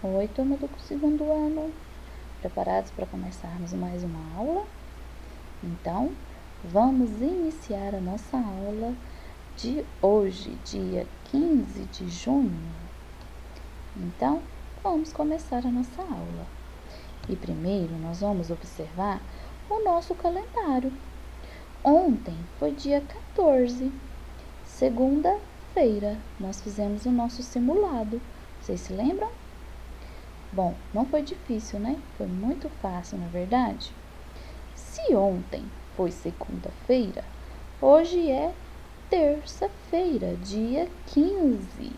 Oi, turma do segundo ano. Preparados para começarmos mais uma aula? Então, vamos iniciar a nossa aula de hoje, dia 15 de junho. Então, vamos começar a nossa aula. E primeiro, nós vamos observar o nosso calendário. Ontem foi dia 14, segunda-feira. Nós fizemos o nosso simulado. Vocês se lembram? Bom, não foi difícil, né? Foi muito fácil, na verdade. Se ontem foi segunda-feira, hoje é terça-feira, dia 15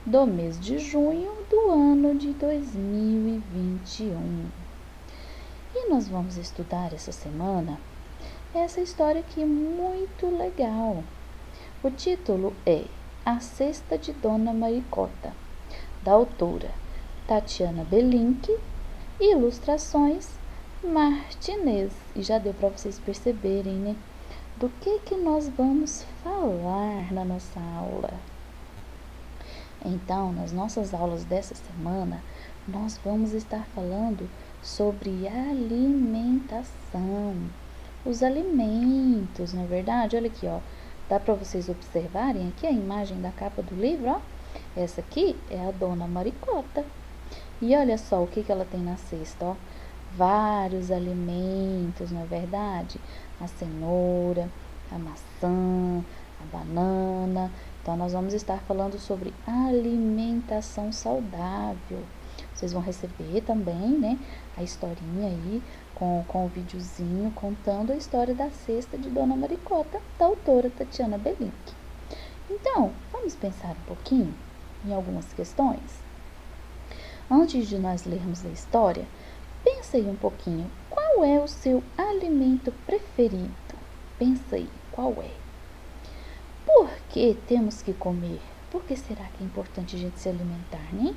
do mês de junho do ano de 2021. E nós vamos estudar essa semana essa história aqui muito legal. O título é A Cesta de Dona Maricota, da autora Tatiana Belink, ilustrações Martinez. E já deu para vocês perceberem, né? Do que nós vamos falar na nossa aula. Então, nas nossas aulas dessa semana, nós vamos estar falando sobre alimentação. Os alimentos, na verdade, olha aqui, ó. Dá para vocês observarem aqui a imagem da capa do livro, ó. Essa aqui é a Dona Maricota. E olha só o que ela tem na cesta, ó. Vários alimentos, não é verdade? A cenoura, a maçã, a banana. Então, nós vamos estar falando sobre alimentação saudável. Vocês vão receber também, né, a historinha aí com o videozinho contando a história da cesta de Dona Maricota, da autora Tatiana Belink. Então, vamos pensar um pouquinho em algumas questões? Antes de nós lermos a história, pensa aí um pouquinho, qual é o seu alimento preferido? Pensa aí, qual é? Por que temos que comer? Por que será que é importante a gente se alimentar, né?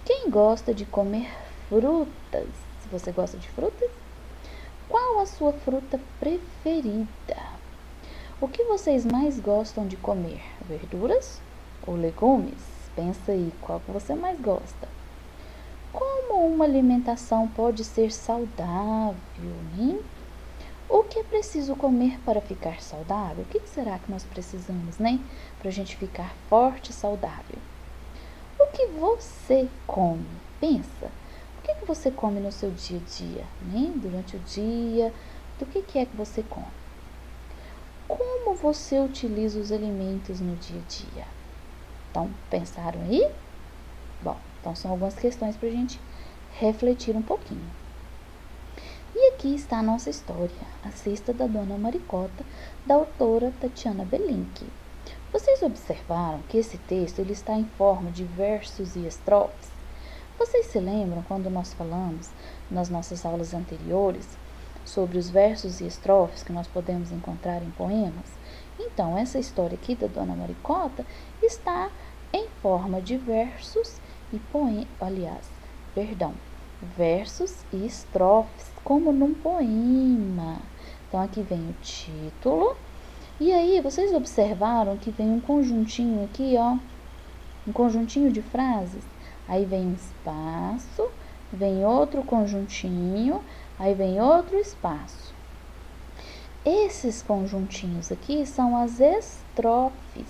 Quem gosta de comer frutas? Se você gosta de frutas, qual a sua fruta preferida? O que vocês mais gostam de comer? Verduras ou legumes? Pensa aí, qual que você mais gosta? Como uma alimentação pode ser saudável, né? O que é preciso comer para ficar saudável? O que será que nós precisamos, né? Para a gente ficar forte e saudável. O que você come? Pensa. O que você come no seu dia a dia, né? Durante o dia, do que é que você come? Como você utiliza os alimentos no dia a dia? Então, pensaram aí? Bom, então são algumas questões para a gente refletir um pouquinho. E aqui está a nossa história, a cesta da Dona Maricota, da autora Tatiana Belink. Vocês observaram que esse texto ele está em forma de versos e estrofes? Vocês se lembram quando nós falamos nas nossas aulas anteriores sobre os versos e estrofes que nós podemos encontrar em poemas? Então, essa história aqui da Dona Maricota está em forma de versos e versos e estrofes, como num poema. Então, aqui vem o título. E aí, vocês observaram que vem um conjuntinho aqui, ó. Um conjuntinho de frases. Aí vem um espaço, vem outro conjuntinho, aí vem outro espaço. Esses conjuntinhos aqui são as estrofes.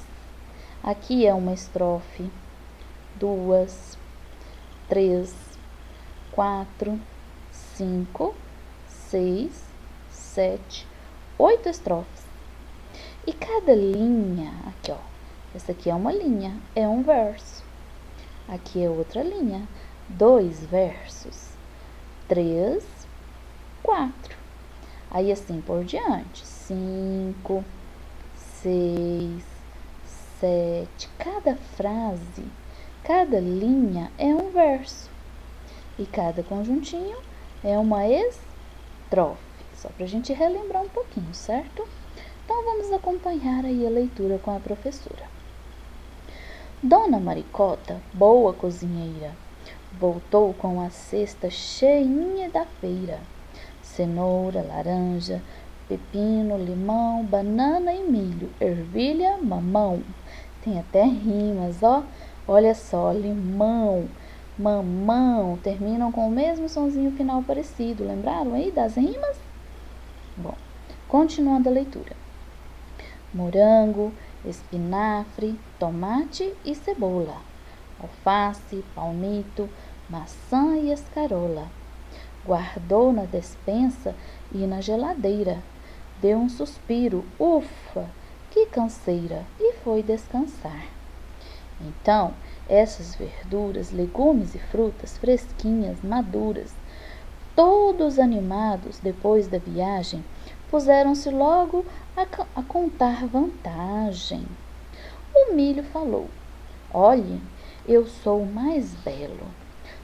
Aqui é uma estrofe, 2, 3, 4, 5, 6, 7, 8 estrofes. E cada linha, aqui ó, essa aqui é uma linha, é um verso. Aqui é outra linha, 2 versos, 3, 4. Aí assim por diante, 5, 6, 7. Cada frase, cada linha é um verso. E cada conjuntinho é uma estrofe. Só para a gente relembrar um pouquinho, certo? Então, vamos acompanhar aí a leitura com a professora. Dona Maricota, boa cozinheira, voltou com a cesta cheinha da feira. Cenoura, laranja, pepino, limão, banana e milho, ervilha, mamão. Tem até rimas, ó. Olha só, limão, mamão terminam com o mesmo sonzinho final parecido. Lembraram aí das rimas? Bom, continuando a leitura. Morango, espinafre, tomate e cebola, alface, palmito, maçã e escarola. Guardou na despensa e na geladeira. Deu um suspiro, ufa, que canseira, e foi descansar. Então, essas verduras, legumes e frutas fresquinhas, maduras, todos animados depois da viagem, puseram-se logo a contar vantagem. O milho falou: olhem, eu sou o mais belo.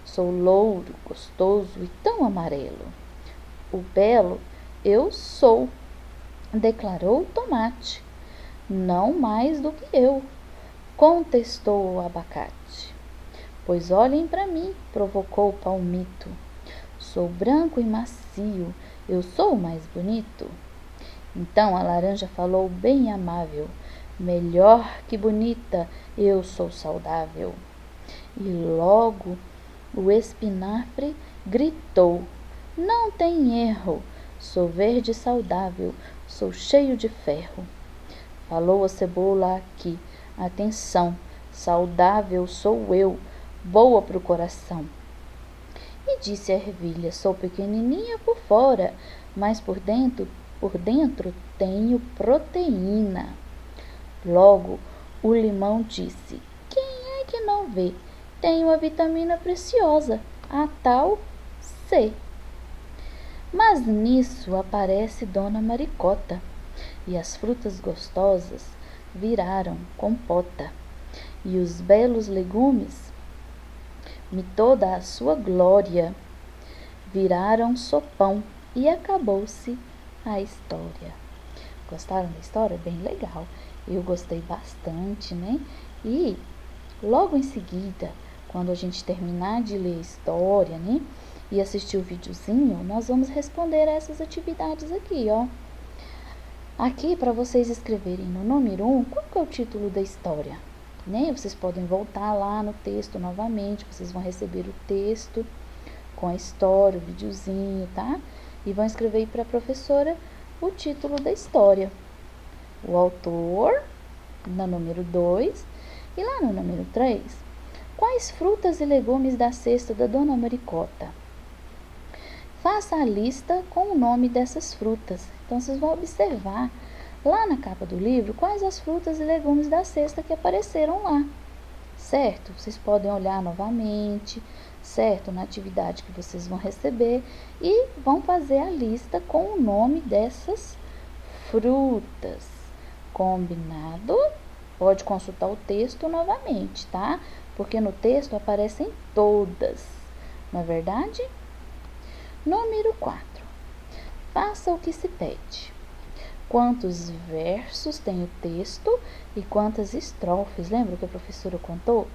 Sou louro, gostoso e tão amarelo. O belo eu sou, declarou o tomate. Não mais do que eu, contestou o abacate. Pois olhem para mim, provocou o palmito. Sou branco e macio, eu sou o mais bonito. Então a laranja falou bem amável: melhor que bonita, eu sou saudável. E logo o espinafre gritou: não tem erro, sou verde e saudável, sou cheio de ferro. Falou a cebola aqui: atenção, saudável sou eu, boa pro coração. E disse a ervilha: sou pequenininha por fora, mas por dentro tenho proteína. Logo o limão disse: quem é que não vê? Tenho a vitamina preciosa, a tal C. Mas nisso aparece Dona Maricota, e as frutas gostosas viraram compota, e os belos legumes, toda a sua glória, viraram sopão, e acabou-se a história. Gostaram da história? Bem legal. Eu gostei bastante, né? E logo em seguida, quando a gente terminar de ler a história, né, e assistir o videozinho, nós vamos responder a essas atividades aqui, ó. Aqui, para vocês escreverem no número 1, qual que é o título da história? Né? Vocês podem voltar lá no texto novamente, vocês vão receber o texto com a história, o videozinho, tá? E vão escrever aí para a professora o título da história. O autor, no número 2, e lá no número 3, quais frutas e legumes da cesta da Dona Maricota? Faça a lista com o nome dessas frutas. Então, vocês vão observar lá na capa do livro quais as frutas e legumes da cesta que apareceram lá, certo? Vocês podem olhar novamente, certo? Na atividade que vocês vão receber e vão fazer a lista com o nome dessas frutas. Combinado? Pode consultar o texto novamente, tá? Porque no texto aparecem todas, não é verdade? Número 4. Faça o que se pede. Quantos versos tem o texto e quantas estrofes? Lembra que a professora contou?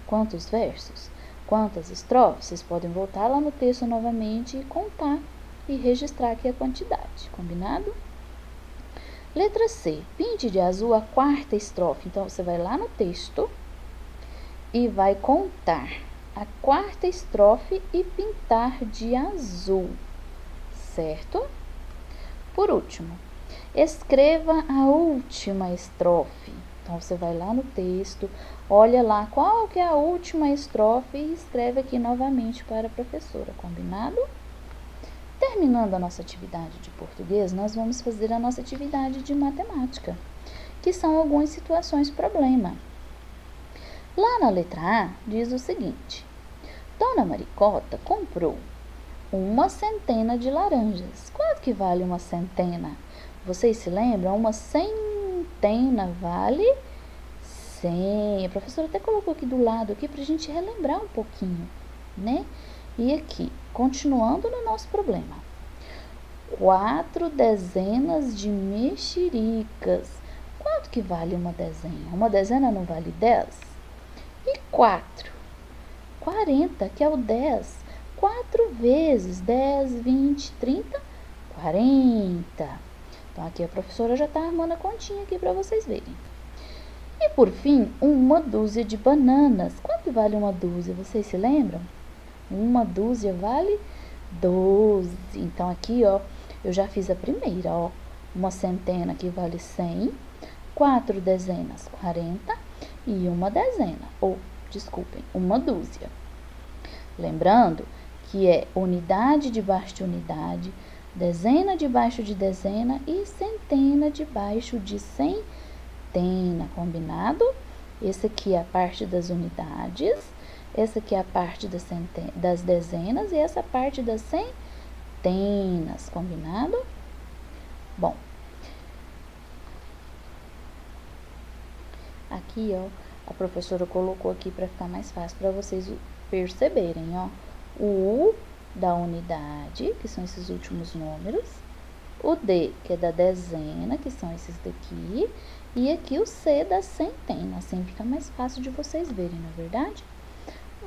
Quantos versos? Quantas estrofes? Vocês podem voltar lá no texto novamente e contar e registrar aqui a quantidade. Combinado? Letra C. Pinte de azul a quarta estrofe. Então, você vai lá no texto e vai contar a quarta estrofe e pintar de azul, certo? Por último, escreva a última estrofe. Então, você vai lá no texto, olha lá qual que é a última estrofe e escreve aqui novamente para a professora, combinado? Terminando a nossa atividade de português, nós vamos fazer a nossa atividade de matemática, que são algumas situações problema. Lá na letra A, diz o seguinte: Dona Maricota comprou 100 de laranjas. Quanto que vale 100? Vocês se lembram? 100 vale 100. A professora até colocou aqui do lado aqui para a gente relembrar um pouquinho, né? E aqui, continuando no nosso problema. 4 dezenas de mexericas. Quanto que vale uma dezena? Uma dezena não vale 10? E 4? 40, que é o 10. 4 vezes 10, 20, 30, 40. Então, aqui a professora já está armando a continha aqui para vocês verem. E por fim, uma dúzia de bananas. Quanto vale uma dúzia? Vocês se lembram? Uma dúzia vale 12. Então aqui, ó, eu já fiz a primeira, ó. Uma centena que vale 100, 4 dezenas 40 e uma dezena, ou desculpem, uma dúzia. Lembrando que é unidade debaixo de unidade, dezena debaixo de dezena e centena debaixo de centena, combinado? Esse aqui é a parte das unidades, essa aqui é a parte das dezenas e essa parte das centenas, combinado? Bom, aqui, ó, a professora colocou aqui para ficar mais fácil para vocês perceberem, ó. O U da unidade, que são esses últimos números, o D, que é da dezena, que são esses daqui, e aqui o C da centena, assim fica mais fácil de vocês verem, não é verdade?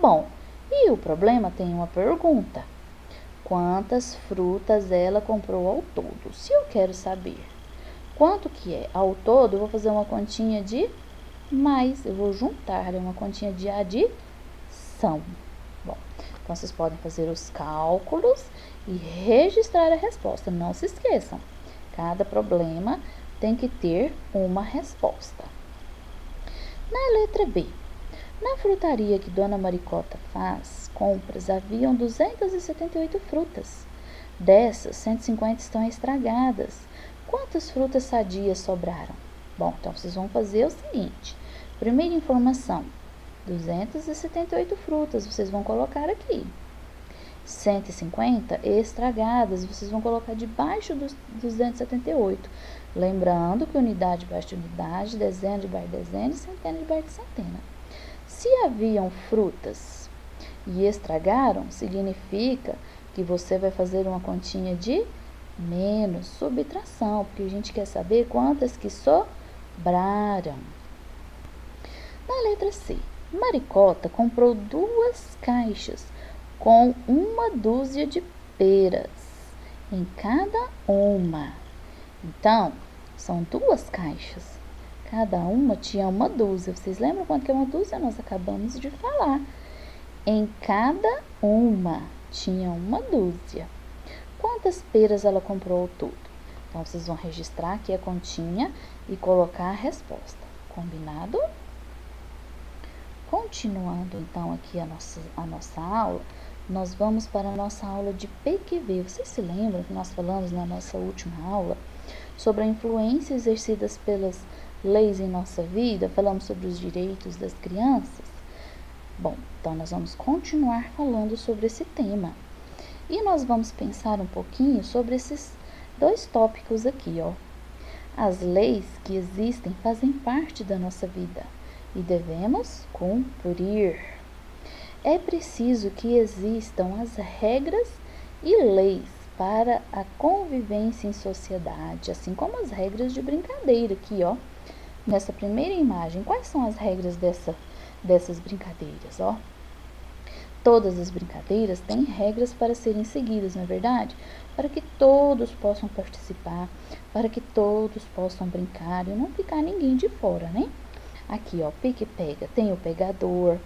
Bom, e o problema tem uma pergunta. Quantas frutas ela comprou ao todo? Se eu quero saber quanto que é ao todo, eu vou fazer uma continha de mais, eu vou juntar, é uma continha de adição. Bom, então vocês podem fazer os cálculos e registrar a resposta. Não se esqueçam, cada problema tem que ter uma resposta. Na letra B, na frutaria que Dona Maricota faz compras, haviam 278 frutas. Dessas, 150 estão estragadas. Quantas frutas sadias sobraram? Bom, então vocês vão fazer o seguinte. Primeira informação, 278 frutas, vocês vão colocar aqui. 150 estragadas, vocês vão colocar debaixo dos 278. Lembrando que unidade debaixo de unidade, dezena debaixo de dezena e centena debaixo de centena. Se haviam frutas e estragaram, significa que você vai fazer uma continha de menos, subtração, porque a gente quer saber quantas que sobraram. Na letra C, Maricota comprou 2 caixas com uma dúzia de peras em cada uma. Então, são 2 caixas. Cada uma tinha uma dúzia. Vocês lembram quanto que é uma dúzia? Nós acabamos de falar. Em cada uma tinha uma dúzia. Quantas peras ela comprou ao todo? Então, vocês vão registrar aqui a continha e colocar a resposta. Combinado? Continuando, então, aqui a nossa aula, nós vamos para a nossa aula de PQV. Vocês se lembram que nós falamos na nossa última aula sobre a influência exercida pelas leis em nossa vida? Falamos sobre os direitos das crianças? Bom, então nós vamos continuar falando sobre esse tema. E nós vamos pensar um pouquinho sobre esses 2 tópicos aqui, ó. As leis que existem fazem parte da nossa vida e devemos cumprir. É preciso que existam as regras e leis para a convivência em sociedade, assim como as regras de brincadeira aqui, ó. Nessa primeira imagem, quais são as regras dessas brincadeiras, ó? Todas as brincadeiras têm regras para serem seguidas, não é verdade? Para que todos possam participar, para que todos possam brincar e não ficar ninguém de fora, né? Aqui, ó, pique-pega, tem o pegador,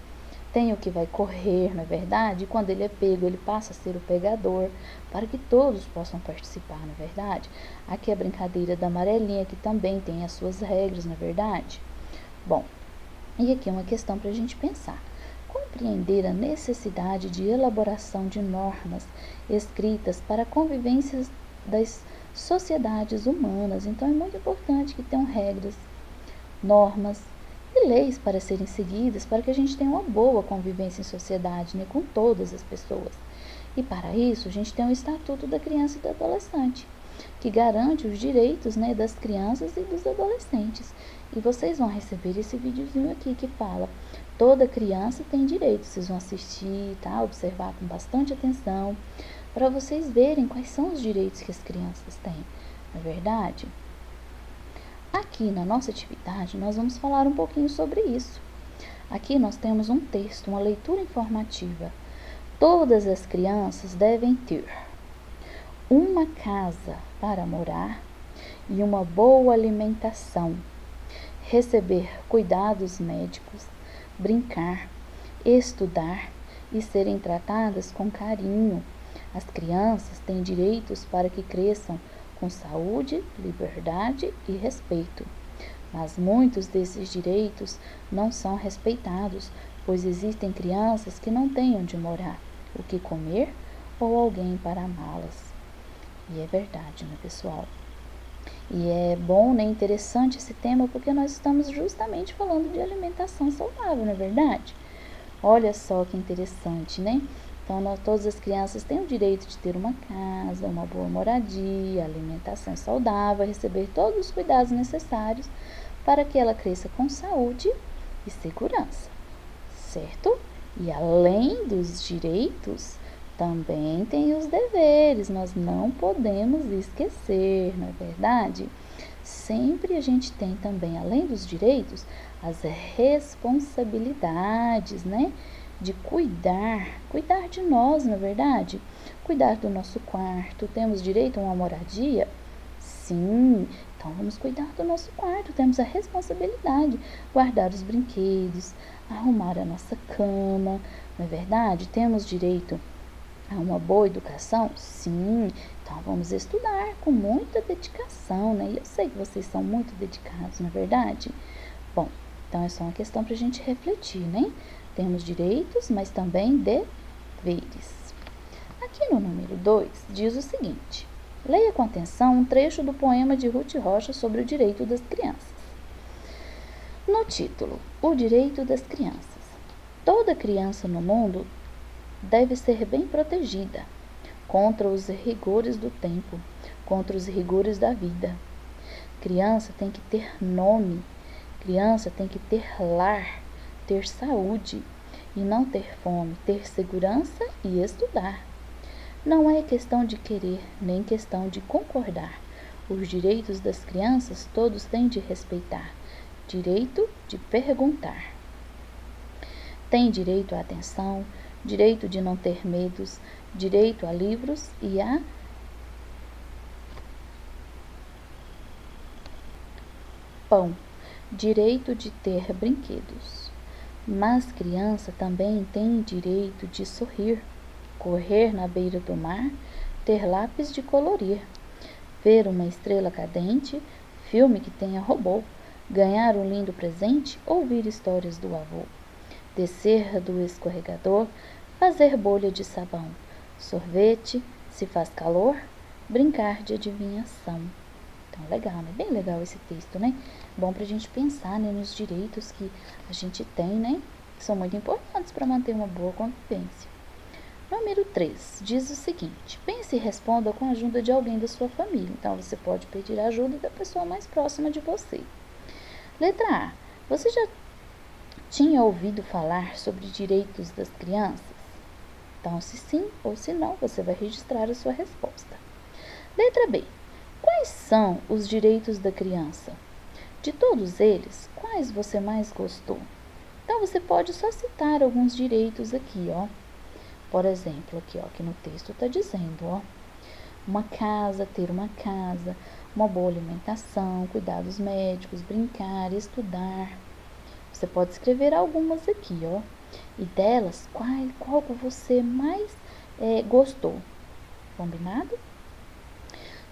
tem o que vai correr, não é verdade? E quando ele é pego, ele passa a ser o pegador, para que todos possam participar, não é verdade? Aqui a brincadeira da amarelinha, que também tem as suas regras, não é verdade? Bom, e aqui uma questão para a gente pensar. Compreender a necessidade de elaboração de normas escritas para a convivência das sociedades humanas. Então, é muito importante que tenham regras, normas e leis para serem seguidas, para que a gente tenha uma boa convivência em sociedade, né, com todas as pessoas. E para isso, a gente tem o Estatuto da Criança e do Adolescente, que garante os direitos, né, das crianças e dos adolescentes. E vocês vão receber esse videozinho aqui que fala: toda criança tem direito. Vocês vão assistir, tá? Observar com bastante atenção, para vocês verem quais são os direitos que as crianças têm, não é verdade? Aqui na nossa atividade, nós vamos falar um pouquinho sobre isso. Aqui nós temos um texto, uma leitura informativa. Todas as crianças devem ter uma casa para morar e uma boa alimentação, receber cuidados médicos, brincar, estudar e serem tratadas com carinho. As crianças têm direitos para que cresçam com saúde, liberdade e respeito. Mas muitos desses direitos não são respeitados, pois existem crianças que não têm onde morar, o que comer ou alguém para amá-las. E é verdade, né, pessoal? E é bom, né, interessante esse tema, porque nós estamos justamente falando de alimentação saudável, não é verdade? Olha só que interessante, né? Então, todas as crianças têm o direito de ter uma casa, uma boa moradia, alimentação saudável, receber todos os cuidados necessários para que ela cresça com saúde e segurança, certo? E além dos direitos, também tem os deveres, nós não podemos esquecer, não é verdade? Sempre a gente tem também, além dos direitos, as responsabilidades, né? De cuidar de nós, não é verdade? Cuidar do nosso quarto, temos direito a uma moradia? Sim, então vamos cuidar do nosso quarto, temos a responsabilidade, guardar os brinquedos, arrumar a nossa cama, não é verdade? Temos direito a uma boa educação? Sim, então vamos estudar com muita dedicação, né? E eu sei que vocês são muito dedicados, não é verdade? Bom, então é só uma questão para a gente refletir, né? Temos direitos, mas também deveres. Aqui no número 2 diz o seguinte: leia com atenção um trecho do poema de Ruth Rocha sobre o direito das crianças. No título, O Direito das Crianças. Toda criança no mundo deve ser bem protegida contra os rigores do tempo, contra os rigores da vida. Criança tem que ter nome, criança tem que ter lar, ter saúde e não ter fome, ter segurança e estudar. Não é questão de querer, nem questão de concordar. Os direitos das crianças todos têm de respeitar. Direito de perguntar. Tem direito à atenção, direito de não ter medos, direito a livros e a pão, direito de ter brinquedos. Mas criança também tem direito de sorrir, correr na beira do mar, ter lápis de colorir, ver uma estrela cadente, filme que tenha robô, ganhar um lindo presente, ouvir histórias do avô, descer do escorregador, fazer bolha de sabão, sorvete, se faz calor, brincar de adivinhação. Então, legal, né? Bem legal esse texto, né? Bom pra gente pensar, né, nos direitos que a gente tem, né? Que são muito importantes para manter uma boa convivência. Número 3 diz o seguinte: pense e responda com a ajuda de alguém da sua família. Então, você pode pedir a ajuda da pessoa mais próxima de você. Letra A. Você já tinha ouvido falar sobre direitos das crianças? Então, se sim ou se não, você vai registrar a sua resposta. Letra B. Quais são os direitos da criança? De todos eles, quais você mais gostou? Então, você pode só citar alguns direitos aqui, ó. Por exemplo, aqui, ó, que no texto está dizendo, ó, uma casa, ter uma casa, uma boa alimentação, cuidados médicos, brincar, estudar. Você pode escrever algumas aqui, ó. E delas, qual que você mais gostou? Combinado?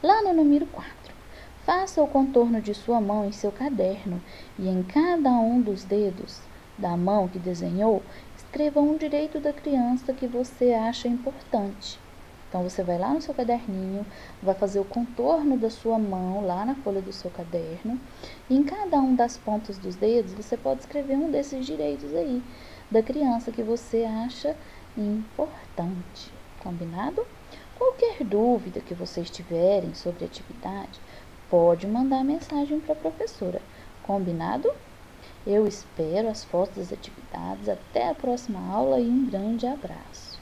Lá no número 4, faça o contorno de sua mão em seu caderno e em cada um dos dedos da mão que desenhou, escreva um direito da criança que você acha importante. Então, você vai lá no seu caderninho, vai fazer o contorno da sua mão lá na folha do seu caderno e em cada um das pontas dos dedos, você pode escrever um desses direitos aí da criança que você acha importante. Combinado? Qualquer dúvida que vocês tiverem sobre a atividade, pode mandar mensagem para a professora. Combinado? Eu espero as fotos das atividades. Até a próxima aula e um grande abraço.